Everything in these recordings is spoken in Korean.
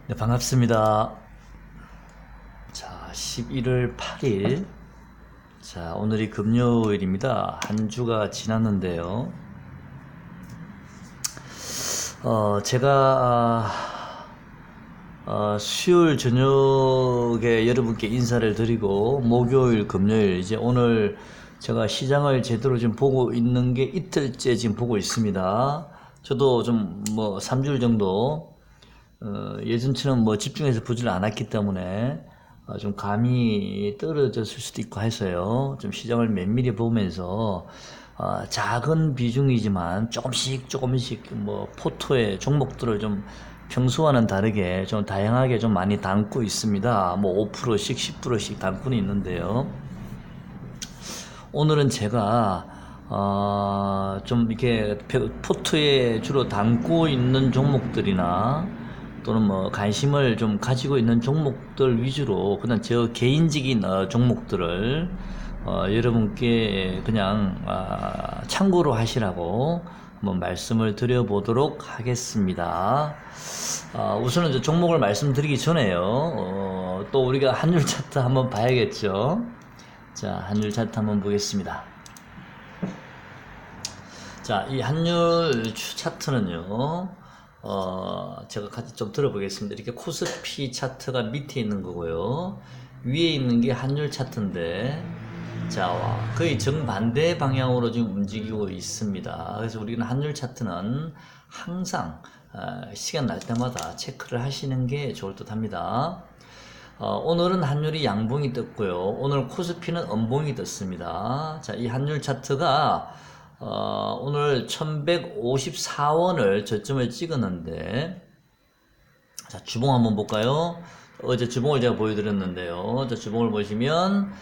네, 반갑습니다. 자, 11월 8일. 자, 오늘이 금요일입니다. 한 주가 지났는데요. 제가 수요일 저녁에 여러분께 인사를 드리고 목요일, 금요일 이제 오늘 제가 시장을 제대로 지금 보고 있는 게 이틀째 지금 보고 있습니다. 저도 좀 3주일 정도 예전처럼 집중해서 보질 않았기 때문에 좀 감이 떨어졌을 수도 있고 해서요. 좀 시장을 면밀히 보면서 작은 비중이지만 조금씩 포토의 종목들을 좀 평소와는 다르게 좀 다양하게 좀 많이 담고 있습니다. 5%씩 10%씩 담고는 있는데요. 오늘은 제가 좀 이렇게 포트에 주로 담고 있는 종목들이나 또는 관심을 좀 가지고 있는 종목들 위주로 그냥 저 개인적인 종목들을 여러분께 그냥 참고로 하시라고 한번 말씀을 드려보도록 하겠습니다. 우선은 저 종목을 말씀드리기 전에요. 또 우리가 환율 차트 한번 봐야겠죠. 자, 환율 차트 한번 보겠습니다. 자, 이 환율 차트는요, 제가 같이 좀 들어보겠습니다. 이렇게 코스피 차트가 밑에 있는 거고요. 위에 있는 게 환율 차트인데, 자, 거의 정반대 방향으로 지금 움직이고 있습니다. 그래서 우리는 환율 차트는 항상 시간 날 때마다 체크를 하시는 게 좋을 듯 합니다. 오늘은 환율이 양봉이 떴고요. 오늘 코스피는 음봉이 떴습니다. 자, 이 환율 차트가 오늘 1154원을 저점을 찍었는데, 자, 주봉 한번 볼까요? 어제 주봉을 제가 보여드렸는데요. 자, 주봉을 보시면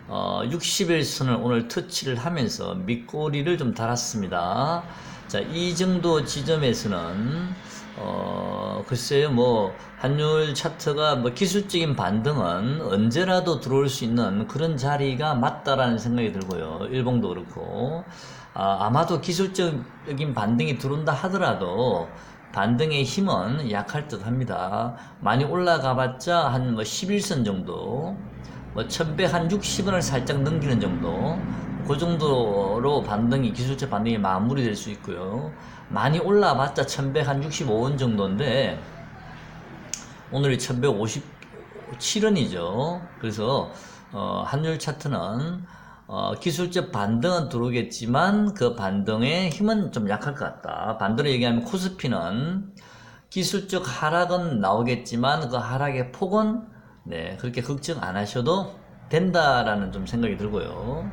60일선을 오늘 터치를 하면서 밑꼬리를 좀 달았습니다. 자, 이 정도 지점에서는 글쎄요, 환율 차트가 기술적인 반등은 언제라도 들어올 수 있는 그런 자리가 맞다라는 생각이 들고요. 일봉도 그렇고. 아마도 기술적인 반등이 들어온다 하더라도 반등의 힘은 약할 듯 합니다. 많이 올라가 봤자 한 11선 정도, 1160원을 살짝 넘기는 정도, 그 정도로 기술적 반등이 마무리될 수 있고요. 많이 올라봤자 1165원 정도인데, 오늘이 1157원이죠. 그래서, 환율 차트는, 기술적 반등은 들어오겠지만, 그 반등의 힘은 좀 약할 것 같다. 반대로 얘기하면 코스피는 기술적 하락은 나오겠지만, 그 하락의 폭은, 그렇게 걱정 안 하셔도 된다라는 좀 생각이 들고요.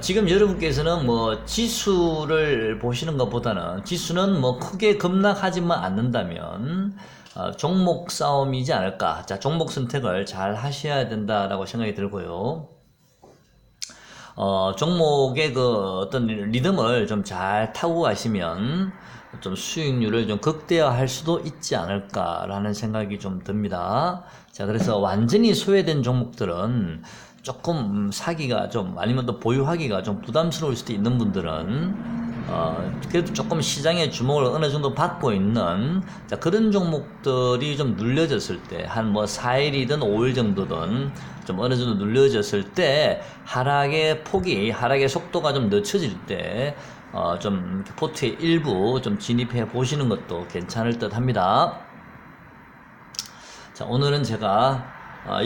지금 여러분께서는 지수를 보시는 것보다는 지수는 크게 급락하지만 않는다면 종목 싸움이지 않을까. 자, 종목 선택을 잘 하셔야 된다라고 생각이 들고요. 종목의 그 어떤 리듬을 좀 잘 타고 가시면 좀 수익률을 좀 극대화할 수도 있지 않을까라는 생각이 좀 듭니다. 자, 그래서 완전히 소외된 종목들은 조금 사기가 좀 아니면 또 보유하기가 좀 부담스러울 수도 있는 분들은 그래도 조금 시장의 주목을 어느 정도 받고 있는 그런 종목들이 좀 눌려졌을 때 한 4일이든 5일 정도든 좀 어느 정도 눌려졌을 때 하락의 속도가 좀 늦춰질 때 좀 포트의 일부 좀 진입해 보시는 것도 괜찮을 듯 합니다. 자, 오늘은 제가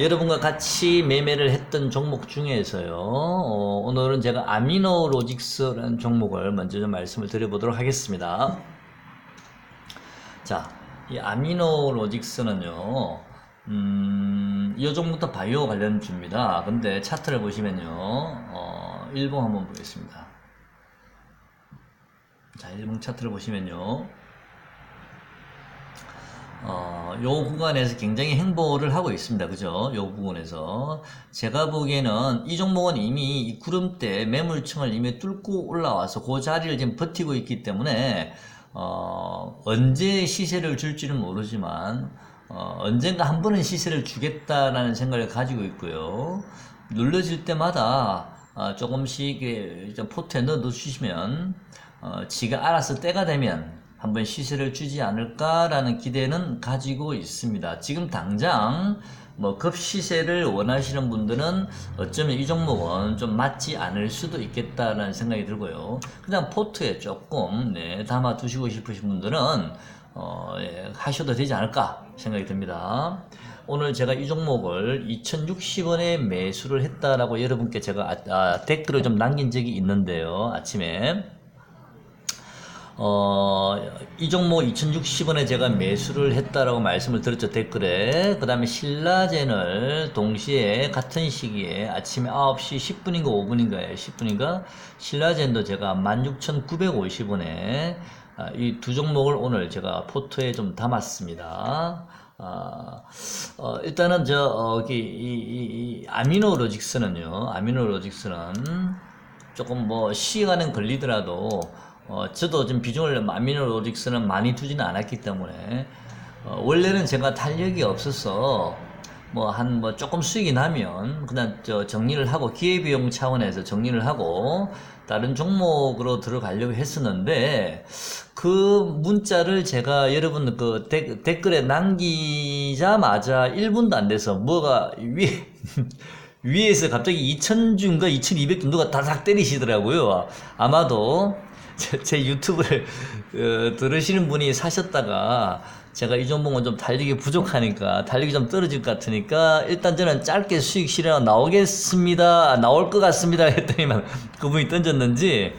여러분과 같이 매매를 했던 종목 중에서요, 오늘은 제가 아미노로직스라는 종목을 먼저 좀 말씀을 드려보도록 하겠습니다. 자, 이 아미노로직스는요, 이 종목도 바이오 관련주입니다. 근데 차트를 보시면요, 일봉 한번 보겠습니다. 자, 일봉 차트를 보시면요, 요 구간에서 굉장히 행보를 하고 있습니다. 그죠? 요 부분에서. 제가 보기에는 이 종목은 이미 이 구름대 매물층을 이미 뚫고 올라와서 그 자리를 지금 버티고 있기 때문에, 언제 시세를 줄지는 모르지만, 언젠가 한 번은 시세를 주겠다라는 생각을 가지고 있고요. 눌러질 때마다, 조금씩 포트에 넣어 두시면, 지가 알아서 때가 되면, 한번 시세를 주지 않을까라는 기대는 가지고 있습니다. 지금 당장 뭐 급시세를 원하시는 분들은 어쩌면 이 종목은 좀 맞지 않을 수도 있겠다라는 생각이 들고요. 그냥 포트에 조금 담아 두시고 싶으신 분들은 하셔도 되지 않을까 생각이 듭니다. 오늘 제가 이 종목을 2060원에 매수를 했다라고 여러분께 제가 댓글을 좀 남긴 적이 있는데요. 아침에 이 종목 2060원에 제가 매수를 했다라고 말씀을 드렸죠, 댓글에. 그 다음에 신라젠을 동시에 같은 시기에 아침에 9시 10분인가 5분인가에 10분인가 신라젠도 제가 16,950원에 이 두 종목을 오늘 제가 포트에 좀 담았습니다. 일단은 이 아미노로직스는요, 조금 뭐 시간은 걸리더라도 저도 좀 비중을 아미노로직스는 많이 두지는 않았기 때문에 원래는 제가 탄력이 없어서 뭐 조금 수익이 나면 그냥 정리를 하고 기회비용 차원에서 정리를 하고 다른 종목으로 들어가려고 했었는데 그 문자를 제가 여러분 그 댓글에 남기자마자 1분도 안 돼서 뭐가 위에서 갑자기 2000주인가 2200주 누가 다닥 때리시더라고요. 아마도 제 유튜브를 들으시는 분이 사셨다가 제가 이 종목은 좀 달리기 부족하니까 달리기 좀 떨어질 것 같으니까 일단 저는 짧게 수익 실현 나올 것 같습니다 했더니만 그분이 던졌는지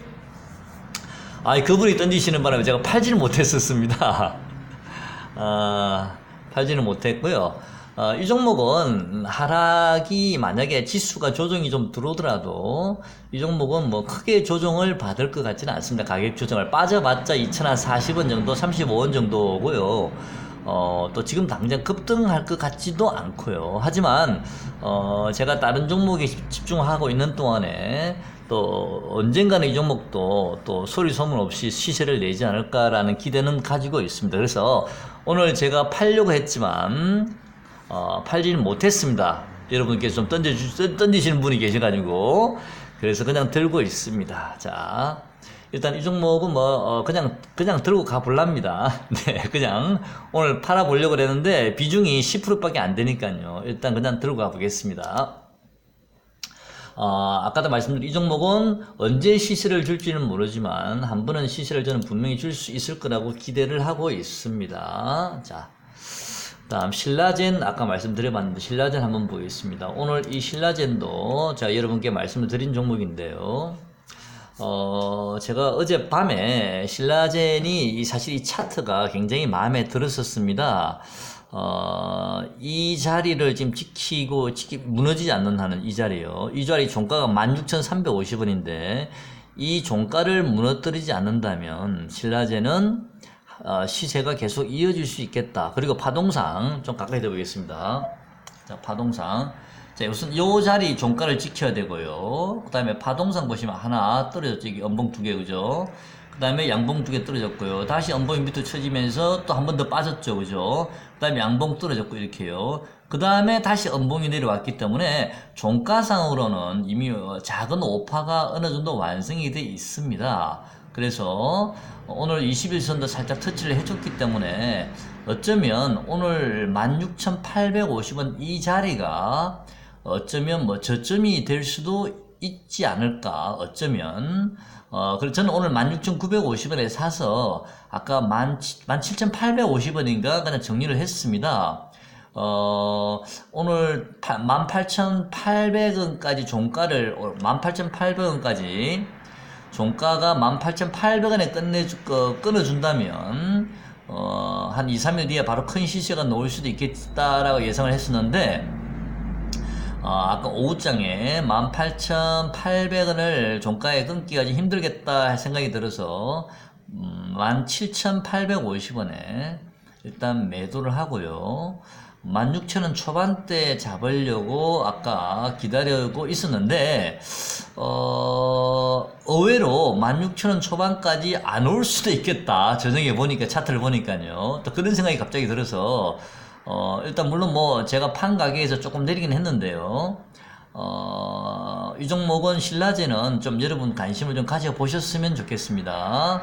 그분이 던지시는 바람에 제가 팔지는 못했었습니다. 팔지는 못했고요. 이 종목은 하락이 만약에 지수가 조정이 좀 들어오더라도 이 종목은 뭐 크게 조정을 받을 것 같지는 않습니다. 가격 조정을 빠져봤자 2,040원 정도, 35원 정도고요. 또 지금 당장 급등할 것 같지도 않고요. 하지만 제가 다른 종목에 집중하고 있는 동안에 또 언젠가는 이 종목도 또 소리 소문 없이 시세를 내지 않을까라는 기대는 가지고 있습니다. 그래서 오늘 제가 팔려고 했지만 팔지는 못했습니다. 여러분께서 좀 던지시는 분이 계셔가지고 그래서 그냥 들고 있습니다. 자, 일단 이 종목은 그냥 들고 가볼랍니다. 네, 그냥 오늘 팔아보려고 그랬는데 비중이 10%밖에 안 되니까요. 일단 그냥 들고 가보겠습니다. 아까도 말씀드린 이 종목은 언제 시세를 줄지는 모르지만 한 번은 시세를 저는 분명히 줄 수 있을 거라고 기대를 하고 있습니다. 자, 다음 신라젠 아까 말씀드려봤는데 신라젠 한번 보겠습니다. 오늘 이 신라젠도 제가 여러분께 말씀을 드린 종목인데요. 제가 어젯밤에 신라젠이 사실 이 차트가 굉장히 마음에 들었었습니다. 이 자리를 지금 무너지지 않는 한은 이 자리요. 이 자리 종가가 16,350원인데 이 종가를 무너뜨리지 않는다면 신라젠은 시세가 계속 이어질 수 있겠다. 그리고 파동상 좀 가까이 대보겠습니다. 자, 파동상. 자, 우선 요 자리 종가를 지켜야 되고요. 그 다음에 파동상 보시면 하나 떨어졌죠. 이게 연봉 2개, 그죠? 그 다음에 양봉 2개 떨어졌고요. 다시 연봉이 밑으로 쳐지면서 또 한 번 더 빠졌죠. 그죠? 그 다음에 양봉 떨어졌고, 이렇게요. 그 다음에 다시 연봉이 내려왔기 때문에 종가상으로는 이미 작은 오파가 어느 정도 완성이 돼 있습니다. 그래서 오늘 21선도 살짝 터치를 해줬기 때문에 어쩌면 오늘 16,850원 이 자리가 어쩌면 저점이 될 수도 있지 않을까. 어쩌면 그래서 저는 오늘 16,950원에 사서 아까 17,850원인가 그냥 정리를 했습니다. 오늘 18,800원까지 종가를 18,800원까지 종가가 18,800원에 끊어준다면 한 2, 3일 뒤에 바로 큰 시세가 나올 수도 있겠다라고 예상을 했었는데 아까 오후장에 18,800원을 종가에 끊기가 좀 힘들겠다 생각이 들어서 17,850원에 일단 매도를 하고요. 16,000원 초반대 잡으려고 아까 기다리고 있었는데 의외로 16,000원 초반까지 안 올 수도 있겠다. 저녁에 보니까 차트를 보니까요. 또 그런 생각이 갑자기 들어서 일단 물론 제가 판 가격에서 조금 내리긴 했는데요. 이 종목은 신라제는 좀 여러분 관심을 좀 가져보셨으면 좋겠습니다.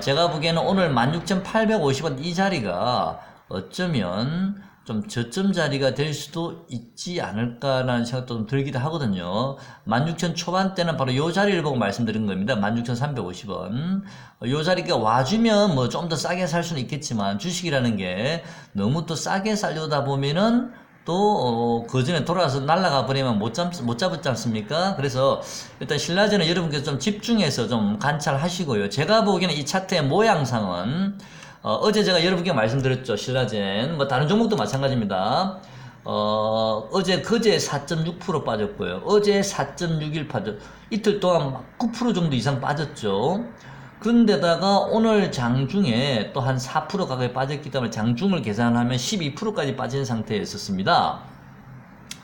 제가 보기에는 오늘 16,850원 이 자리가 어쩌면 좀 저점 자리가 될 수도 있지 않을까라는 생각도 좀 들기도 하거든요. 16,000 초반대는 바로 이 자리를 보고 말씀드린 겁니다. 16,350원. 이 자리가 와주면 뭐 좀 더 싸게 살 수는 있겠지만 주식이라는 게 너무 또 싸게 살려다 보면은 또, 그 전에 돌아와서 날아가 버리면 못 잡았지 않습니까? 그래서 일단 신라제는 여러분께서 좀 집중해서 좀 관찰하시고요. 제가 보기에는 이 차트의 모양상은 어제 제가 여러분께 말씀드렸죠. 신라젠. 뭐 다른 종목도 마찬가지입니다. 그제 4.6% 빠졌고요. 어제 4.61 빠졌, 이틀 동안 9% 정도 이상 빠졌죠. 그런데다가 오늘 장중에 또 한 4% 가까이 빠졌기 때문에 장중을 계산하면 12%까지 빠진 상태에 있었습니다.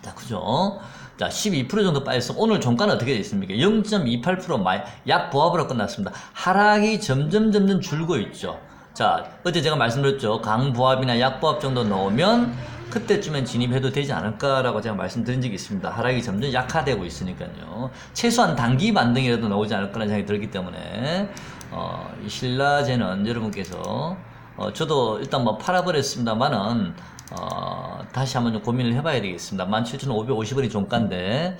자, 그죠? 자, 12% 정도 빠졌어. 오늘 종가는 어떻게 되어 있습니까? 0.28% 약보합으로 끝났습니다. 하락이 점점 줄고 있죠. 자, 어제 제가 말씀드렸죠. 강보합이나 약보합 정도 넣으면 그때쯤엔 진입해도 되지 않을까라고 제가 말씀드린 적이 있습니다. 하락이 점점 약화되고 있으니까요. 최소한 단기 반등이라도 나오지 않을까라는 생각이 들기 때문에 이 신라제는 여러분께서 저도 일단 뭐 팔아버렸습니다만은 다시 한번 좀 고민을 해봐야 되겠습니다. 17,550원이 종가인데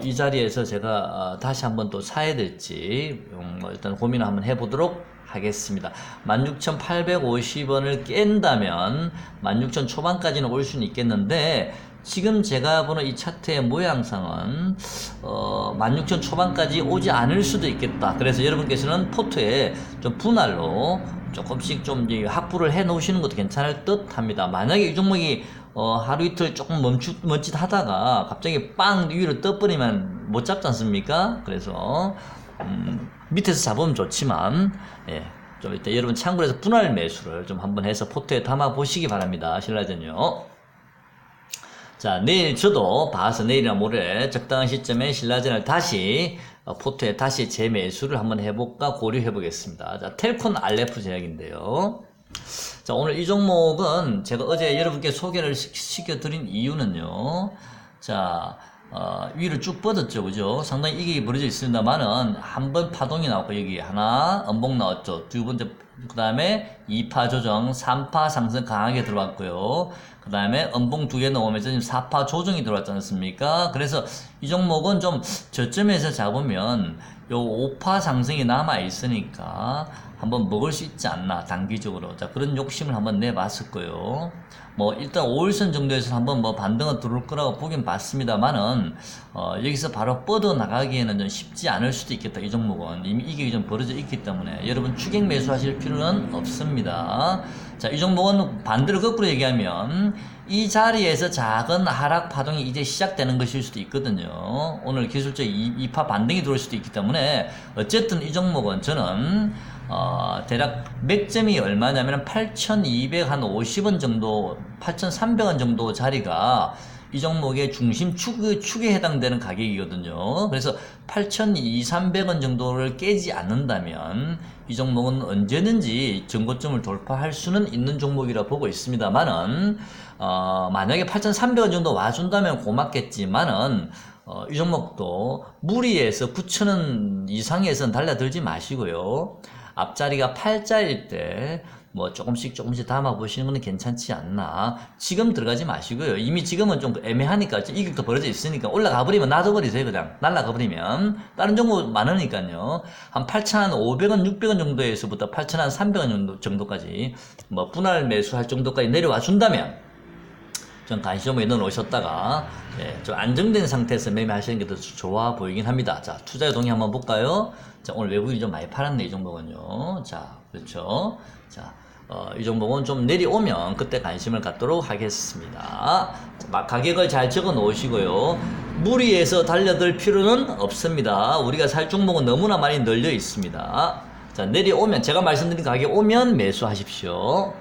이 자리에서 제가 다시 한번 또 사야 될지 일단 고민을 한번 해보도록 하겠습니다. 16,850원을 깬다면 16,000 초반까지는 올 수는 있겠는데 지금 제가 보는 이 차트의 모양상은 16,000 초반까지 오지 않을 수도 있겠다. 그래서 여러분께서는 포트에 좀 분할로 조금씩 좀 확보를 해 놓으시는 것도 괜찮을 듯 합니다. 만약에 이 종목이 하루 이틀 조금 멈칫 하다가 갑자기 빵 위로 떠버리면 못 잡지 않습니까? 그래서 밑에서 잡으면 좋지만 좀 일단 여러분 참고해서 분할 매수를 좀 한번 해서 포트에 담아 보시기 바랍니다. 신라젠요. 자, 내일 저도 봐서 내일이나 모레 적당한 시점에 신라젠을 다시 포트에 다시 재매수를 한번 해볼까 고려해 보겠습니다. 자, 텔콘 RF 제약인데요. 자, 오늘 이 종목은 제가 어제 여러분께 소개를 시켜드린 이유는요. 자, 위로 쭉 뻗었죠, 그죠? 상당히 이게 벌어져 있습니다만은 한 번 파동이 나왔고 여기 하나 음봉 나왔죠. 두 번째 그 다음에 2파 조정, 3파 상승 강하게 들어왔고요. 그 다음에 음봉 두 개 넣으면서 지금 4파 조정이 들어왔지 않습니까? 그래서 이 종목은 좀 저점에서 잡으면 요 5파 상승이 남아 있으니까 한번 먹을 수 있지 않나 단기적으로. 자, 그런 욕심을 한번 내봤을 거예요. 뭐 일단 5일선 정도에서 한번 뭐 반등은 들어올 거라고 보긴 봤습니다만은 여기서 바로 뻗어 나가기에는 좀 쉽지 않을 수도 있겠다. 이 종목은 이미 이게 좀 벌어져 있기 때문에 여러분 추격 매수하실 필요는 없습니다. 자, 이 종목은 반대로 거꾸로 얘기하면 이 자리에서 작은 하락 파동이 이제 시작되는 것일 수도 있거든요. 오늘 기술적 2파 반등이 들어올 수도 있기 때문에 어쨌든 이 종목은 저는 대략 맥점이 얼마냐면 8,250원 정도, 8,300원 정도 자리가 이 종목의 중심 축에 해당되는 가격이거든요. 그래서 8,200~300원 정도를 깨지 않는다면 이 종목은 언제든지 전고점을 돌파할 수는 있는 종목이라 보고 있습니다만은 만약에 8,300원 정도 와준다면 고맙겠지만은 이 종목도 무리해서 9,000원 이상에선 달려들지 마시고요. 앞자리가 8자일 때 뭐 조금씩 담아 보시는 건 괜찮지 않나. 지금 들어가지 마시고요. 이미 지금은 좀 애매하니까 이격도 벌어져 있으니까 올라가 버리면 놔둬버리세요. 그냥 날라가 버리면 다른 종목 많으니까요. 한 8,500원 600원 정도에서부터 8,300원 정도까지 뭐 분할 매수할 정도까지 내려와 준다면 좀 간시점에 넣어 놓으셨다가 좀 안정된 상태에서 매매하시는 게 더 좋아 보이긴 합니다. 자, 투자의 동의 한번 볼까요? 자, 오늘 외국인이 좀 많이 팔았네, 이 종목은요. 자, 그렇죠. 자, 이 종목은 좀 내려오면 그때 관심을 갖도록 하겠습니다. 자, 가격을 잘 적어 놓으시고요. 무리해서 달려들 필요는 없습니다. 우리가 살 종목은 너무나 많이 널려 있습니다. 자, 내려오면, 제가 말씀드린 가격 오면 매수하십시오.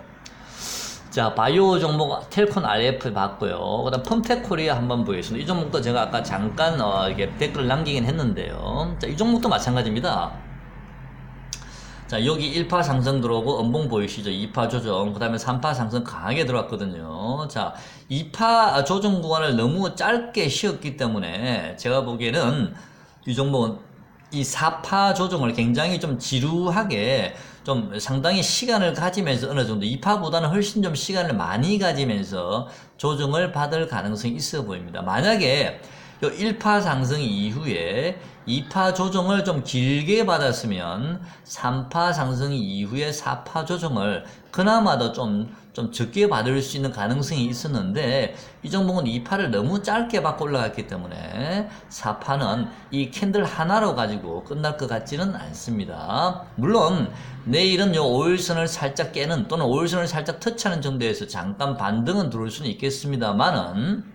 자, 바이오 종목 텔콘 RF 봤고요. 그 다음 펌텍코리아 한번 보겠습니다. 이 종목도 제가 아까 잠깐 이게 댓글을 남기긴 했는데요. 자, 이 종목도 마찬가지입니다. 자, 여기 1파 상승 들어오고 음봉 보이시죠? 2파 조정, 그 다음에 3파 상승 강하게 들어왔거든요. 자, 2파 조정 구간을 너무 짧게 쉬었기 때문에 제가 보기에는 이 종목은 이 4파 조정을 굉장히 좀 지루하게 좀 상당히 시간을 가지면서 어느 정도 2파보다는 훨씬 좀 시간을 많이 가지면서 조정을 받을 가능성이 있어 보입니다. 만약에 요 1파 상승 이후에 2파 조정을 좀 길게 받았으면 3파 상승 이후에 4파 조정을 그나마도 좀 적게 받을 수 있는 가능성이 있었는데 이 종목은 2파를 너무 짧게 받고 올라갔기 때문에 4파는 이 캔들 하나로 가지고 끝날 것 같지는 않습니다. 물론 내일은 요 5일선을 살짝 깨는 또는 5일선을 살짝 터치하는 정도에서 잠깐 반등은 들어올 수는 있겠습니다만은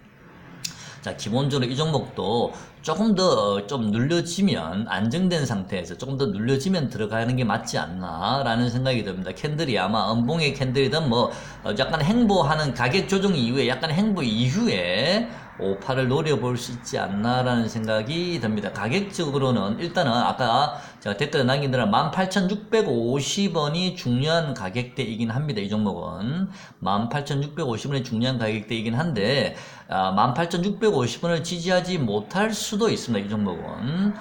자, 기본적으로 이 종목도 조금 더 좀 눌려지면 안정된 상태에서 조금 더 눌려지면 들어가는 게 맞지 않나 라는 생각이 듭니다. 캔들이 아마 음봉의 캔들이든 뭐 약간 행보하는 가격 조정 이후에 약간 행보 이후에 5파를 노려볼 수 있지 않나 라는 생각이 듭니다. 가격적으로는 일단은 아까 제가 댓글에 남긴 대로 18,650원이 중요한 가격대이긴 합니다. 이 종목은 18,650원이 중요한 가격대이긴 한데 18,650원을 지지하지 못할 수도 있습니다. 이 종목은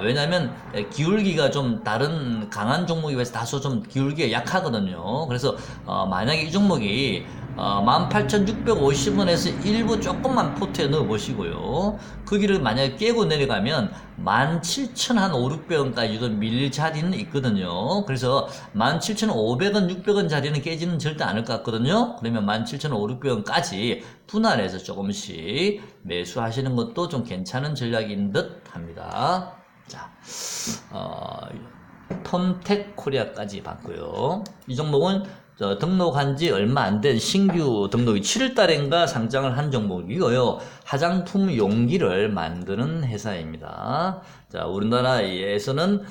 왜냐면 기울기가 좀 다른 강한 종목에 비해서 다소 좀 기울기가 약하거든요. 그래서 만약에 이 종목이 18,650원에서 일부 조금만 포트에 넣어 보시고요. 그 길을 만약에 깨고 내려가면 17,500원까지도 밀릴 자리는 있거든요. 그래서 17,500원, 600원 자리는 깨지는 절대 않을 것 같거든요. 그러면 17,500원까지 분할해서 조금씩 매수하시는 것도 좀 괜찮은 전략인 듯 합니다. 자, 텀텍 코리아까지 봤고요. 이 종목은 등록한 지 얼마 안 된 신규 등록이 7월 달인가 상장을 한 종목이고요. 화장품 용기를 만드는 회사입니다. 자, 우리나라에서는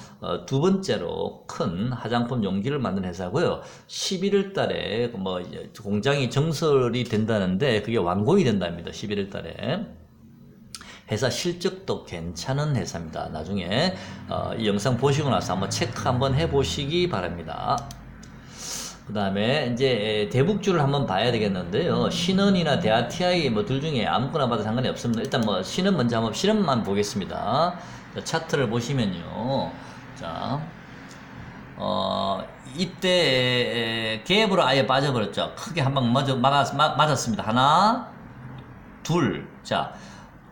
두 번째로 큰 화장품 용기를 만드는 회사고요. 11월 달에 뭐 공장이 정설이 된다는데 그게 완공이 된답니다. 11월 달에. 회사 실적도 괜찮은 회사입니다. 나중에 이 영상 보시고 나서 한번 체크 한번 해보시기 바랍니다. 그 다음에 이제 대북주를 한번 봐야 되겠는데요. 신은이나 대아TI 뭐 둘 중에 아무거나 봐도 상관이 없습니다. 일단 뭐 신은 먼저 한번 신은만 보겠습니다. 자, 차트를 보시면요. 자, 이때 갭으로 아예 빠져버렸죠. 크게 한 방 맞았습니다. 하나, 둘. 자,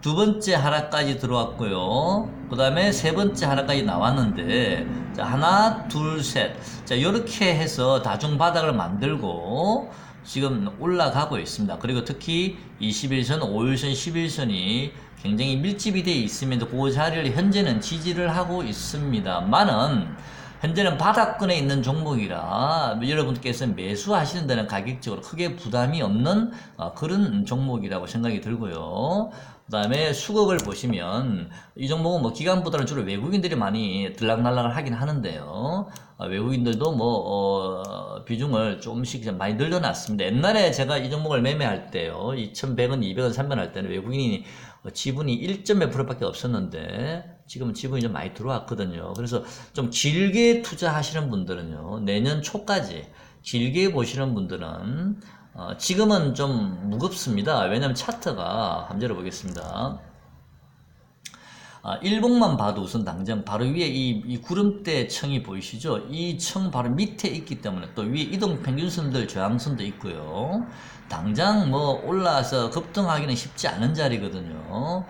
두 번째 하락까지 들어왔고요. 그 다음에 세 번째 하락까지 나왔는데, 자, 하나, 둘, 셋. 자, 요렇게 해서 다중바닥을 만들고, 지금 올라가고 있습니다. 그리고 특히 21선, 5일선, 11선이 굉장히 밀집이 되어 있으면서 그 자리를 현재는 지지를 하고 있습니다만은, 현재는 바닥권에 있는 종목이라 여러분께서 매수하시는 데는 가격적으로 크게 부담이 없는 그런 종목이라고 생각이 들고요. 그 다음에 수급을 보시면 이 종목은 뭐 기관보다는 주로 외국인들이 많이 들락날락을 하긴 하는데요. 외국인들도 뭐 비중을 조금씩 많이 늘려놨습니다. 옛날에 제가 이 종목을 매매할 때요, 2,100원, 200원, 300원 할 때는 외국인이 지분이 1.몇 %밖에 없었는데 지금은 지분이 좀 많이 들어왔거든요. 그래서 좀 길게 투자하시는 분들은요, 내년 초까지 길게 보시는 분들은 지금은 좀 무겁습니다. 왜냐면 차트가 한번 열어보겠습니다. 일봉만 봐도 우선 당장 바로 위에 이 구름대 청이 보이시죠? 이 청 바로 밑에 있기 때문에 또 위에 이동 평균선들 저항선도 있고요. 당장 뭐 올라와서 급등하기는 쉽지 않은 자리거든요.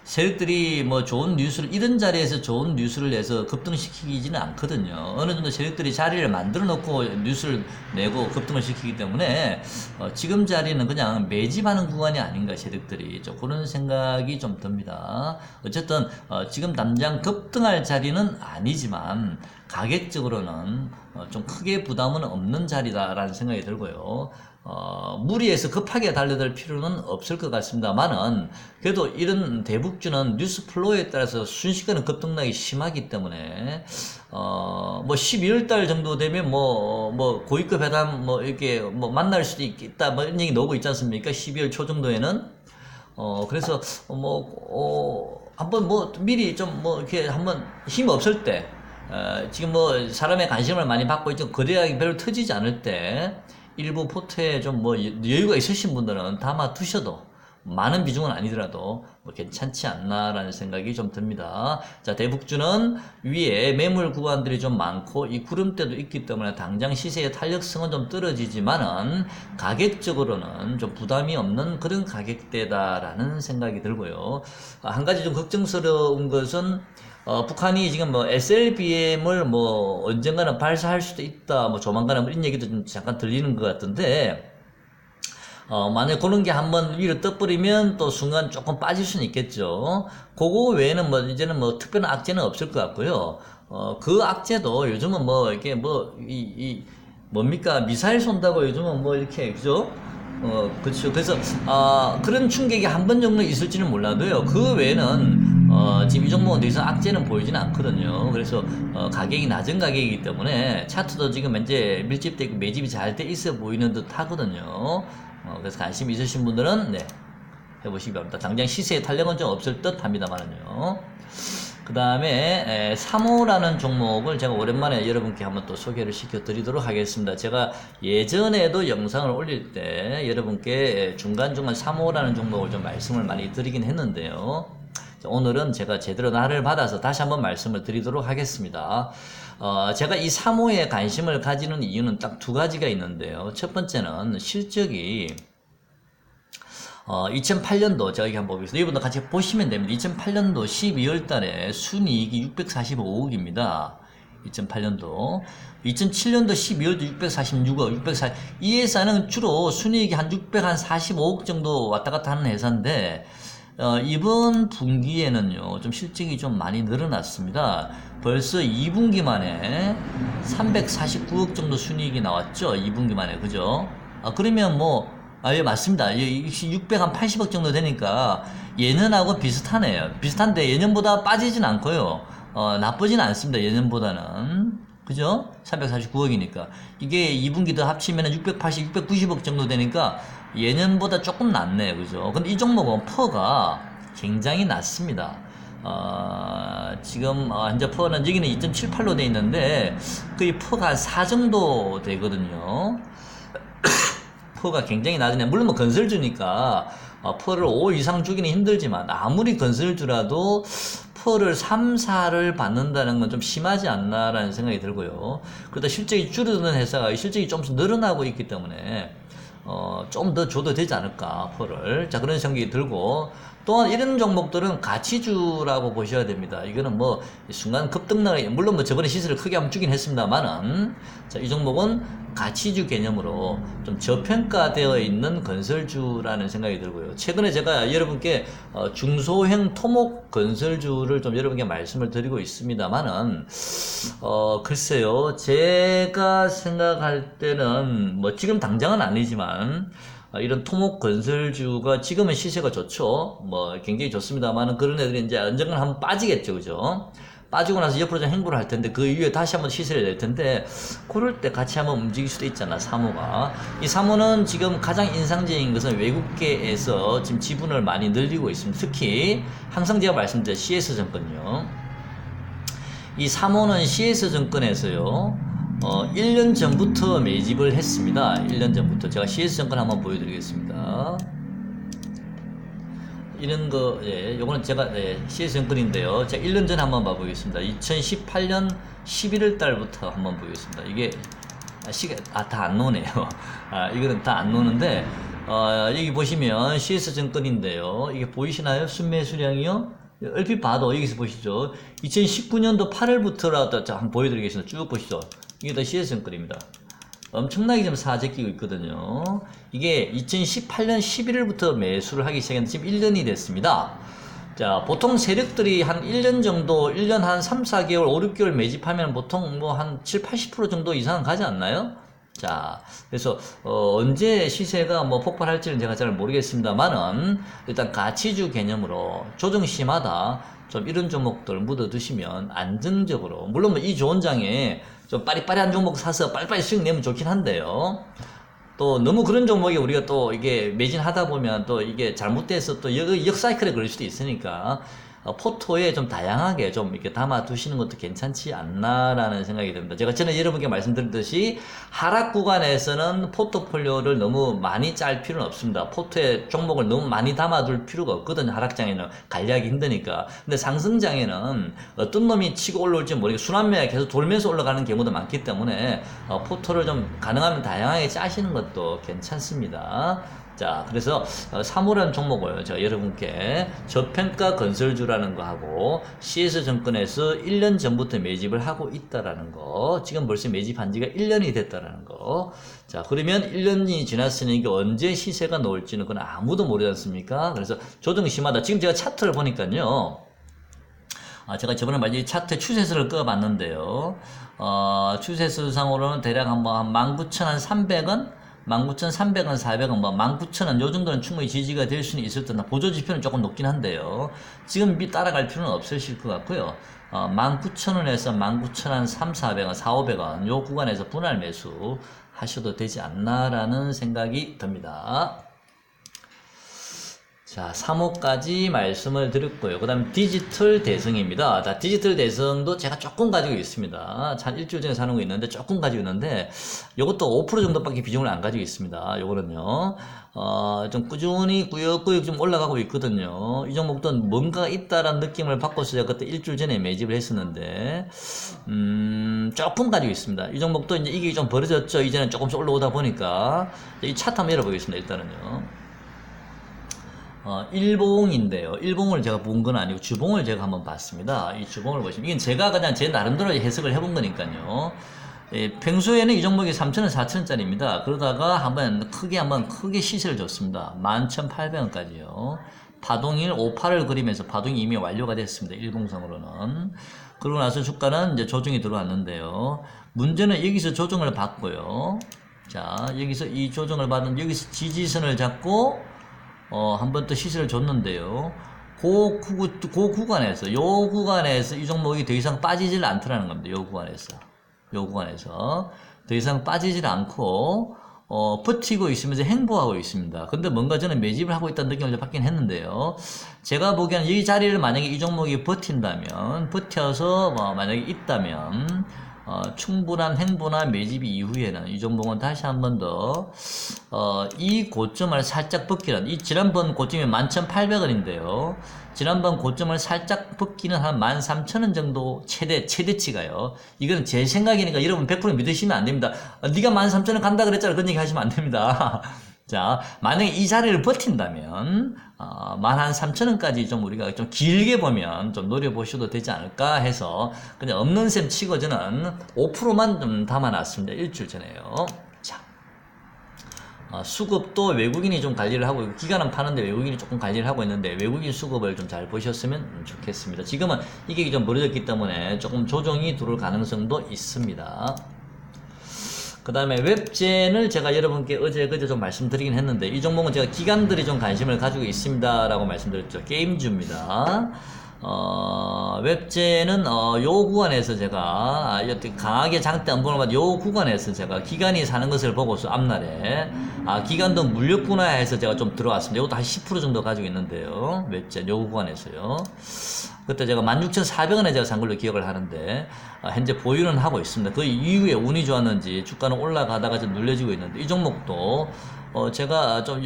세력들이 뭐 좋은 뉴스를 이런 자리에서 좋은 뉴스를 내서 급등시키지는 않거든요. 어느 정도 세력들이 자리를 만들어 놓고 뉴스를 내고 급등을 시키기 때문에 지금 자리는 그냥 매집하는 구간이 아닌가, 세력들이 좀 그런 생각이 좀 듭니다. 어쨌든 지금 당장 급등할 자리는 아니지만 가격적으로는 좀 크게 부담은 없는 자리다라는 생각이 들고요. 무리해서 급하게 달려들 필요는 없을 것 같습니다만은 그래도 이런 대북주는 뉴스 플로우에 따라서 순식간에 급등락이 심하기 때문에 뭐 12월달 정도 되면 뭐 고위급 회담 뭐 이렇게 뭐 만날 수도 있겠다 뭐 이런 얘기 나오고 있지 않습니까? 12월 초 정도에는 그래서 한번 뭐 미리 좀 뭐 이렇게 한번 힘 없을 때 지금 뭐 사람의 관심을 많이 받고 있죠. 거래량이 별로 터지지 않을 때 일부 포트에 좀 뭐 여유가 있으신 분들은 담아 두셔도 많은 비중은 아니더라도 뭐 괜찮지 않나라는 생각이 좀 듭니다. 자, 대북주는 위에 매물 구간들이 좀 많고 이 구름대도 있기 때문에 당장 시세의 탄력성은 좀 떨어지지만은 가격적으로는 좀 부담이 없는 그런 가격대다라는 생각이 들고요. 한 가지 좀 걱정스러운 것은 북한이 지금 뭐 SLBM을 뭐 언젠가는 발사할 수도 있다, 뭐 조만간에 뭐 이런 얘기도 좀 잠깐 들리는 것 같던데, 만약 그런 게 한번 위로 떠버리면 또 순간 조금 빠질 수는 있겠죠. 그거 외에는 뭐 이제는 뭐 특별한 악재는 없을 것 같고요. 그 악재도 요즘은 뭐 이게 뭐 뭡니까? 미사일 쏜다고 요즘은 뭐 이렇게, 그죠? 그렇죠. 그래서, 그런 충격이 한 번 정도 있을지는 몰라도요. 그 외에는, 지금 이 종목은 더 이상 악재는 보이지는 않거든요. 그래서, 가격이 낮은 가격이기 때문에, 차트도 지금 현재 밀집되어 있고 매집이 잘 돼 있어 보이는 듯 하거든요. 그래서 관심 있으신 분들은, 네, 해보시기 바랍니다. 당장 시세의 탄력은 좀 없을 듯 합니다만은요. 그 다음에 3호라는 종목을 제가 오랜만에 여러분께 한번 또 소개를 시켜 드리도록 하겠습니다. 제가 예전에도 영상을 올릴 때 여러분께 중간중간 3호라는 종목을 좀 말씀을 많이 드리긴 했는데요. 오늘은 제가 제대로 날을 받아서 다시 한번 말씀을 드리도록 하겠습니다. 제가 이 3호에 관심을 가지는 이유는 딱 두 가지가 있는데요. 첫 번째는 실적이 2008년도 제가 이렇게 한번 보겠습니다. 이분도 같이 보시면 됩니다. 2008년도 12월 달에 순이익이 645억입니다. 2008년도. 2007년도 12월도 646억, 640. 이 회사는 주로 순이익이 한 645억 정도 왔다 갔다 하는 회사인데, 이번 분기에는요, 좀 실적이 좀 많이 늘어났습니다. 벌써 2분기 만에 349억 정도 순이익이 나왔죠? 2분기 만에, 그죠? 그러면 뭐, 예, 맞습니다. 680억 정도 되니까 예년하고 비슷하네요. 비슷한데 예년보다 빠지진 않고요. 나쁘진 않습니다. 예년보다는. 그죠? 349억이니까. 이게 2분기 더 합치면 680, 690억 정도 되니까 예년보다 조금 낫네요. 그죠? 근데 이 종목은 퍼가 굉장히 낮습니다. 지금 현재 퍼는 여기는 2.78로 돼 있는데 거의 퍼가 한 4 정도 되거든요. 퍼가 굉장히 낮으네. 물론 뭐 건설주니까 퍼를 5 이상 주기는 힘들지만 아무리 건설주라도 퍼를 3, 4를 받는다는 건 좀 심하지 않나라는 생각이 들고요. 그러다 실적이 줄어드는 회사가 실적이 조금씩 늘어나고 있기 때문에 좀 더 줘도 되지 않을까, 퍼를. 자, 그런 생각이 들고, 또한 이런 종목들은 가치주라고 보셔야 됩니다. 이거는 뭐, 순간 급등락이, 물론 뭐 저번에 시세를 크게 한번 주긴 했습니다만은, 자, 이 종목은 가치주 개념으로 좀 저평가되어 있는 건설주라는 생각이 들고요. 최근에 제가 여러분께 중소형 토목 건설주를 좀 여러분께 말씀을 드리고 있습니다만은, 글쎄요, 제가 생각할 때는 뭐 지금 당장은 아니지만, 이런 토목 건설주가 지금은 시세가 좋죠. 뭐 굉장히 좋습니다만은 그런 애들이 이제 언젠가는 한번 빠지겠죠, 그죠? 빠지고 나서 옆으로 좀 행보를 할 텐데 그 이후에 다시 한번 시세를 낼 텐데 그럴 때 같이 한번 움직일 수도 있잖아, 사모가. 이 사모는 지금 가장 인상적인 것은 외국계에서 지금 지분을 많이 늘리고 있습니다. 특히 항상 제가 말씀드린 CS증권요. 이 사모는 CS증권에서요. 1년 전부터 매집을 했습니다. 1년 전부터. 제가 CS증권 한번 보여드리겠습니다. 이런 거, 예, 요거는 제가, 예, CS증권인데요. 제가 1년 전에 한번 봐보겠습니다. 2018년 11월 달부터 한번 보겠습니다. 이게, 다 안 노네요. 이거는 다 안 노는데, 여기 보시면 CS증권인데요. 이게 보이시나요? 순매수량이요? 얼핏 봐도 여기서 보시죠. 2019년도 8월부터라도 한번 보여드리겠습니다. 쭉 보시죠. 이게 다 CS증권입니다. 엄청나게 좀 사재끼고 있거든요. 이게 2018년 11월부터 매수를 하기 시작했는데 지금 1년이 됐습니다. 자, 보통 세력들이 한 1년 정도, 1년 한 3, 4개월, 5, 6개월 매집하면 보통 뭐 한 7, 80% 정도 이상은 가지 않나요? 자, 그래서 언제 시세가 뭐 폭발할지는 제가 잘 모르겠습니다만은 일단 가치주 개념으로 조정시마다 좀 이런 종목들 묻어 두시면 안정적으로, 물론 뭐 이 좋은 장에 좀 빠리빠리한 종목 사서 빨리빨리 수익 내면 좋긴 한데요. 또 너무 그런 종목이 우리가 또 이게 매진하다 보면 또 이게 잘못돼서 또 역사이클에 걸릴 수도 있으니까 포토에 좀 다양하게 좀 이렇게 담아 두시는 것도 괜찮지 않나라는 생각이 듭니다. 제가 전에 여러분께 말씀드렸듯이 하락 구간에서는 포트폴리오를 너무 많이 짤 필요는 없습니다. 포트에 종목을 너무 많이 담아둘 필요가 없거든요. 하락장에는 관리하기 힘드니까. 근데 상승장에는 어떤 놈이 치고 올라올지 모르게 순환매가 계속 돌면서 올라가는 경우도 많기 때문에 포토를 좀 가능하면 다양하게 짜시는 것도 괜찮습니다. 자, 그래서 사물한 종목을 제가 여러분께 저평가 건설주라는 거 하고 CS증권에서 1년 전부터 매집을 하고 있다라는 거, 지금 벌써 매집한 지가 1년이 됐다라는 거. 자, 그러면 1년이 지났으니까 언제 시세가 나올지는 그건 아무도 모르지 않습니까? 그래서 조정이 심하다. 지금 제가 차트를 보니까요. 제가 저번에 말이 차트 추세선을 꺼봤는데요. 추세선상으로는 대략 한 19,300원? 19,300원, 400원, 19,000원, 요 정도는 충분히 지지가 될 수는 있을 듯, 보조지표는 조금 높긴 한데요. 지금 따라갈 필요는 없으실 것 같고요. 19,000원에서 19,000원, 3, 400원, 4, 500원, 요 구간에서 분할 매수 하셔도 되지 않나라는 생각이 듭니다. 자, 3호까지 말씀을 드렸고요. 그 다음 디지털 대성입니다. 자, 디지털 대성도 제가 조금 가지고 있습니다. 한 일주일 전에 사는 거 있는데 조금 가지고 있는데 요것도 5% 정도밖에 비중을 안 가지고 있습니다. 요거는요. 좀 꾸준히 꾸역꾸역 좀 올라가고 있거든요. 이 종목도 뭔가 있다라는 느낌을 받고서 제가 그때 일주일 전에 매집을 했었는데 조금 가지고 있습니다. 이 종목도 이제 이게 좀 벌어졌죠. 이제는 조금씩 올라오다 보니까 이 차트 한번 열어보겠습니다. 일단은요. 일봉인데요. 일봉을 제가 본 건 아니고 주봉을 제가 한번 봤습니다. 이 주봉을 보시면 이건 제가 그냥 제 나름대로 해석을 해본 거니까요. 평소에는 이 종목이 3,000원, 4,000원짜리입니다. 그러다가 한번 크게 시세를 줬습니다. 11,800원까지요. 파동일 58을 그리면서 파동이 이미 완료가 됐습니다. 일봉상으로는. 그러고 나서 주가는 이제 조정이 들어왔는데요. 문제는 여기서 조정을 받고요. 자, 여기서 이 조정을 받은 여기서 지지선을 잡고 한 번 또 시세를 줬는데요. 그 구간에서, 요 구간에서 이 종목이 더 이상 빠지질 않더라는 겁니다. 요 구간에서. 더 이상 빠지질 않고, 버티고 있으면서 행보하고 있습니다. 근데 뭔가 저는 매집을 하고 있다는 느낌을 받긴 했는데요. 제가 보기에는 이 자리를 만약에 이 종목이 버텨서, 만약에 있다면, 충분한 행보나 매집 이후에는 이 종목은 다시 한 번 더, 이 고점을 살짝 벗기는, 지난번 고점이 11,800원인데요. 지난번 고점을 살짝 벗기는 한 13,000원 정도 최대치가요. 이건 제 생각이니까 여러분 100% 믿으시면 안 됩니다. 네가 13,000원 간다 그랬잖아. 그런 얘기 하시면 안 됩니다. 자, 만약에 이 자리를 버틴다면, 13,000원까지 좀 우리가 좀 길게 보면 좀 노려보셔도 되지 않을까 해서, 그냥 없는 셈 치고 저는 5%만 좀 담아놨습니다. 일주일 전에요. 자, 수급도 외국인이 좀 관리를 하고, 기간은 파는데 외국인이 조금 관리를 하고 있는데, 외국인 수급을 좀 잘 보셨으면 좋겠습니다. 지금은 이게 좀 벌어졌기 때문에 조금 조정이 들어올 가능성도 있습니다. 그 다음에 웹젠을 제가 여러분께 어제 좀 말씀드리긴 했는데, 이 종목은 제가 기관들이 좀 관심을 가지고 있습니다 라고 말씀드렸죠. 게임주입니다. 웹젠은 요 구간에서 제가 강하게 장대 안 보는 요 구간에서 제가 기관이 사는 것을 보고서 앞날에 기관도 물렸구나 해서 제가 좀 들어왔습니다. 이것도 한 10% 정도 가지고 있는데요. 웹젠 요 구간에서요. 그때 제가 16,400원에 제가 산 걸로 기억을 하는데, 현재 보유는 하고 있습니다. 그 이후에 운이 좋았는지 주가는 올라가다가 좀 눌려지고 있는데, 이 종목도 제가 좀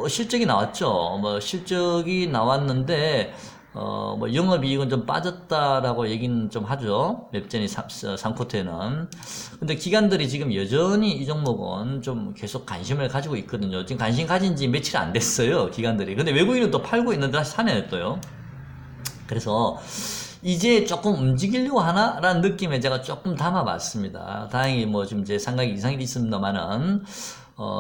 실적이 나왔죠. 실적이 나왔는데 영업이익은 좀 빠졌다라고 얘기는 좀 하죠. 웹젠이 3쿼터에는. 근데 기관들이 지금 여전히 이 종목은 좀 계속 관심을 가지고 있거든요. 지금 관심 가진 지 며칠 안 됐어요. 기관들이. 근데 외국인은 또 팔고 있는데 다시 사네 또요. 그래서 이제 조금 움직이려고 하나라는 느낌에 제가 조금 담아봤습니다. 다행히 지금 제 생각이 이상이 있습니다만은,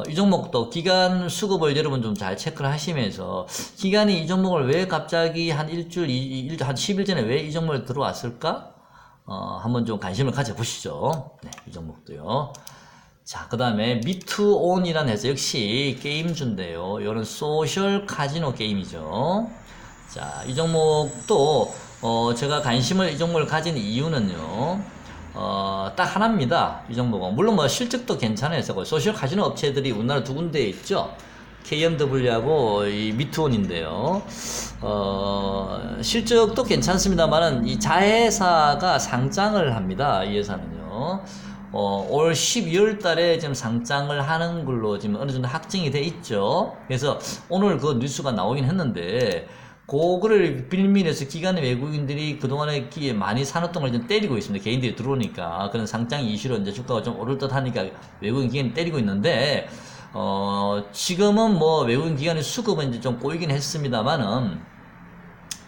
이 종목도 기간 수급을 여러분 좀 잘 체크를 하시면서, 기간이 이 종목을 왜 갑자기 한 일주일, 한 10일 전에 왜 이 종목을 들어왔을까? 한번 좀 관심을 가져보시죠. 네, 이 종목도요. 자, 그 다음에 미투온이라는 회사, 역시 게임주인데요. 이거는 소셜 카지노 게임이죠. 자, 이 종목도 제가 이 종목을 가진 이유는요, 딱 하나입니다. 이 종목은 물론 실적도 괜찮아요. 소셜 카지노 업체들이 우리나라 두 군데에 있죠. KMW하고 이 미투온인데요. 실적도 괜찮습니다만은 이 자회사가 상장을 합니다. 이 회사는요. 올 12월 달에 지금 상장을 하는 걸로 지금 어느 정도 확정이 돼 있죠. 그래서 오늘 그 뉴스가 나오긴 했는데, 그거를 빌미해서 기관 외국인들이 그동안에 많이 산업동을 좀 때리고 있습니다. 개인들이 들어오니까. 그런 상장 이슈로 이제 주가가 좀 오를 듯 하니까 외국인 기관이 때리고 있는데, 지금은 뭐 외국인 기관의 수급은 이제 좀 꼬이긴 했습니다만은,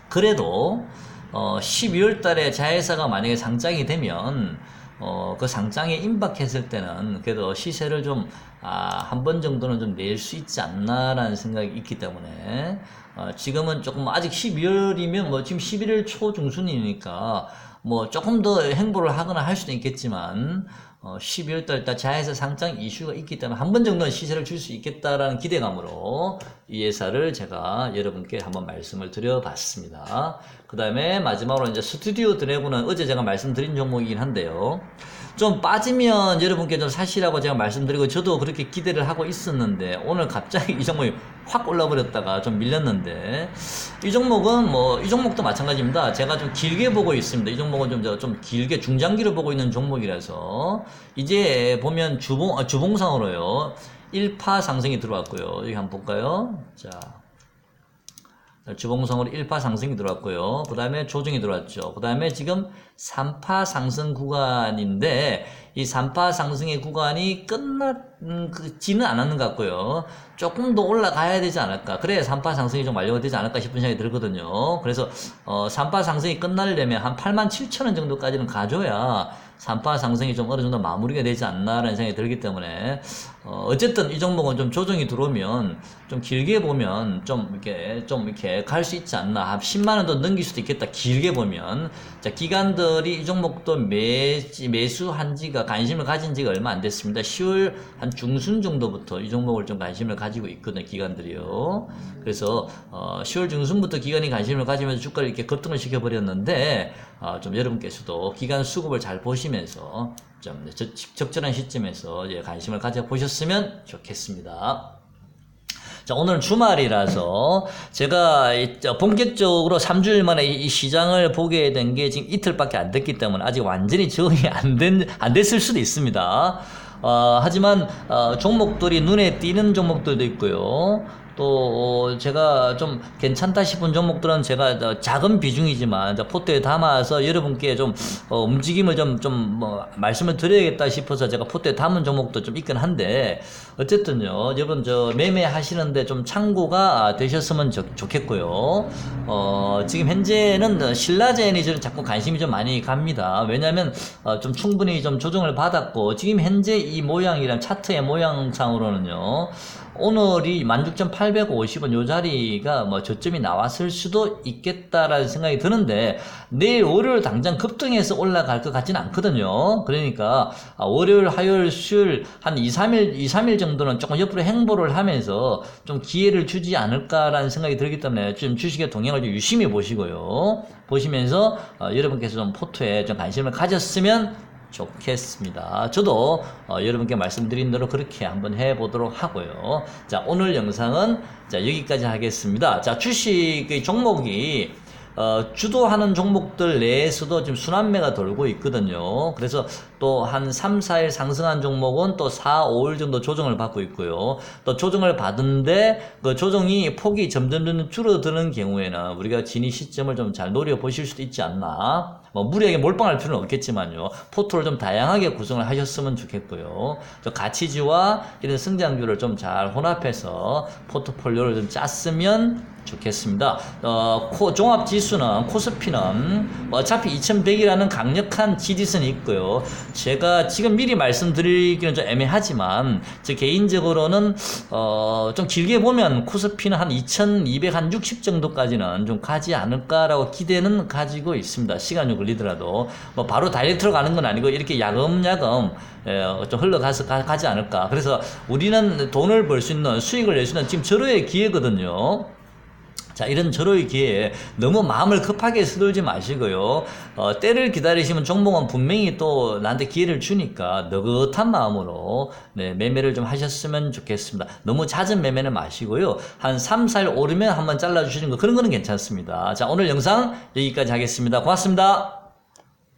그래도, 12월 달에 자회사가 만약에 상장이 되면, 그 상장에 임박했을 때는 그래도 시세를 좀, 한 번 정도는 좀 낼 수 있지 않나라는 생각이 있기 때문에, 지금은 조금 아직 12월이면 뭐 지금 11월 초 중순이니까 뭐 조금 더 행보를 하거나 할 수도 있겠지만, 12월 달 자회사 상장 이슈가 있기 때문에 한 번 정도는 시세를 줄 수 있겠다라는 기대감으로 이 회사를 제가 여러분께 한번 말씀을 드려봤습니다. 그 다음에 마지막으로 이제 스튜디오 드래곤은 어제 제가 말씀드린 종목이긴 한데요. 좀 빠지면 여러분께 좀 사시라고 제가 말씀드리고 저도 그렇게 기대를 하고 있었는데 오늘 갑자기 이 종목이 확 올라버렸다가 좀 밀렸는데, 이 종목은 뭐 이 종목도 마찬가지입니다. 제가 좀 길게 보고 있습니다. 이 종목은 좀 길게 중장기로 보고 있는 종목이라서 이제 보면 주봉상으로요 1파 상승이 들어왔고요. 여기 한번 볼까요? 자, 주봉성으로 1파 상승이 들어왔고요. 그 다음에 조정이 들어왔죠. 그 다음에 지금 3파 상승 구간인데, 이 3파 상승의 구간이 지는 않았는 것 같고요. 조금 더 올라가야 되지 않을까. 그래야 3파 상승이 좀 완료가 되지 않을까 싶은 생각이 들거든요. 그래서 3파 상승이 끝나려면 한 87,000원 정도까지는 가줘야 3파 상승이 좀 어느 정도 마무리가 되지 않나라는 생각이 들기 때문에, 어쨌든 이 종목은 좀 조정이 들어오면 좀 길게 보면 좀 이렇게 갈 수 있지 않나. 한 10만원 더 넘길 수도 있겠다. 길게 보면. 자, 기관들이 이 종목도 매수한 지가, 관심을 가진 지가 얼마 안 됐습니다. 10월 한 중순 정도부터 이 종목을 좀 관심을 가지고 있거든요. 기관들이요. 그래서 10월 중순부터 기관이 관심을 가지면서 주가를 이렇게 급등을 시켜버렸는데, 좀 여러분께서도 기관 수급을 잘 보시면서 좀 적절한 시점에서 관심을 가져보셨으면 좋겠습니다. 자, 오늘은 주말이라서 제가 본격적으로 3주일 만에 이 시장을 보게 된 게 지금 이틀밖에 안 됐기 때문에 아직 완전히 적응이 안 됐을 수도 있습니다. 하지만 종목들이 눈에 띄는 종목들도 있고요. 또 제가 좀 괜찮다 싶은 종목들은 제가 작은 비중이지만 포트에 담아서 여러분께 좀 움직임을 좀 말씀을 드려야겠다 싶어서 제가 포트에 담은 종목도 좀 있긴 한데, 어쨌든요 여러분 매매하시는데 좀 참고가 되셨으면 좋겠고요. 지금 현재는 신라젠이 저는 자꾸 관심이 좀 많이 갑니다. 왜냐하면 좀 충분히 좀 조정을 받았고, 지금 현재 이 모양이란 차트의 모양상으로는요 오늘이 16,850원 요 자리가 뭐 저점이 나왔을 수도 있겠다라는 생각이 드는데, 내일 월요일 당장 급등해서 올라갈 것 같지는 않거든요. 그러니까 월요일, 화요일, 수요일 한 2-3일 정도는 조금 옆으로 행보를 하면서 좀 기회를 주지 않을까라는 생각이 들기 때문에 좀 주식의 동향을 좀 유심히 보시고요. 보시면서 여러분께서 좀 포트에 좀 관심을 가졌으면 좋겠습니다. 저도 여러분께 말씀드린 대로 그렇게 한번 해보도록 하고요. 자, 오늘 영상은 자 여기까지 하겠습니다. 자, 주식의 종목이 주도하는 종목들 내에서도 지금 순환매가 돌고 있거든요. 그래서 또 한 3, 4일 상승한 종목은 또 4, 5일 정도 조정을 받고 있고요. 또 조정을 받은데 그 조정이 폭이 점점 줄어드는 경우에는 우리가 진입 시점을 좀 잘 노려보실 수도 있지 않나. 뭐 무리하게 몰빵할 필요는 없겠지만요. 포트를 좀 다양하게 구성을 하셨으면 좋겠고요. 또 가치주와 이런 성장주를 좀 잘 혼합해서 포트폴리오를 좀 짰으면 좋겠습니다. 종합지수는 코스피는 어차피 2100이라는 강력한 지지선이 있고요. 제가 지금 미리 말씀드리기는 좀 애매하지만 제 개인적으로는 좀 길게 보면 코스피는 한 2260 정도까지는 좀 가지 않을까라고 기대는 가지고 있습니다. 시간이 걸리더라도 뭐 바로 다이렉트로 가는 건 아니고 이렇게 야금야금 좀 흘러가서 가지 않을까. 그래서 우리는 돈을 벌 수 있는, 수익을 낼 수 있는 지금 절호의 기회거든요. 자, 이런 절호의 기회에 너무 마음을 급하게 서둘지 마시고요. 때를 기다리시면 종목은 분명히 또 나한테 기회를 주니까 느긋한 마음으로 네, 매매를 좀 하셨으면 좋겠습니다. 너무 잦은 매매는 마시고요. 한 3, 4일 오르면 한번 잘라주시는 거 그런 거는 괜찮습니다. 자, 오늘 영상 여기까지 하겠습니다. 고맙습니다.